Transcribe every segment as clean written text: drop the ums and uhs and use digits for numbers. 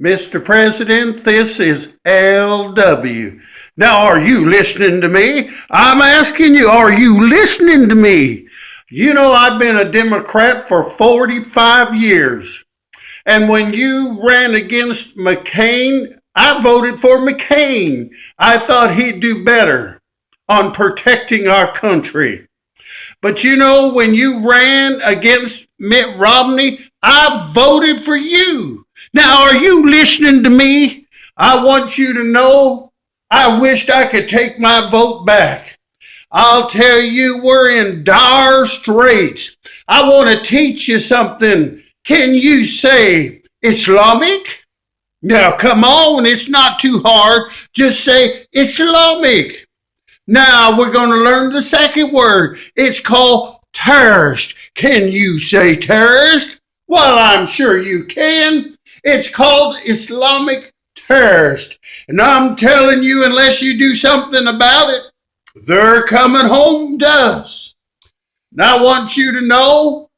Mr. President, this is LW. Now, are you listening to me? I'm asking you, are you listening to me? You know, I've been a Democrat for 45 years. And when you ran against McCain, I voted for McCain. I thought he'd do better on protecting our country. But you know, when you ran against Mitt Romney, I voted for you. Now, are you listening to me? I want you to know I wished I could take my vote back. I'll tell you, we're in dire straits. I want to teach you something. Can you say Islamic? Now, come on, it's not too hard. Just say Islamic. Now, we're going to learn the second word. It's called terrorist. Can you say terrorist? Well, I'm sure you can. It's called Islamic terrorist. And I'm telling you, unless you do something about it, they're coming home to us. Now, I want you to know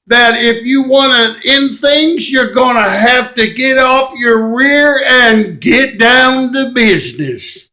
that if you want to end things, you're going to have to get off your rear and get down to business.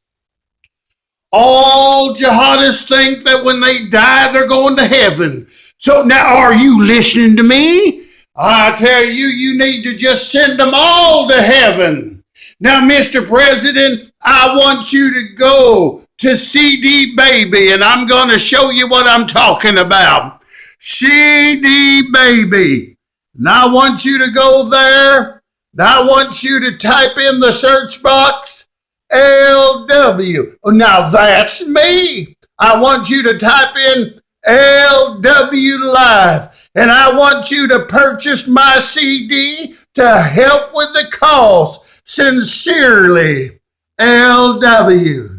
All jihadists think that when they die, they're going to heaven. So now, are you listening to me? I tell you, you need to just send them all to heaven. Now, Mr. President, I want you to go to CD Baby, and I'm going to show you what I'm talking about. CD Baby. Now, I want you to go there. Now, I want you to type in the search box, LW. Oh, now, that's me. I want you to type in LW Live. And I want you to purchase my CD to help with the cause. Sincerely, LW.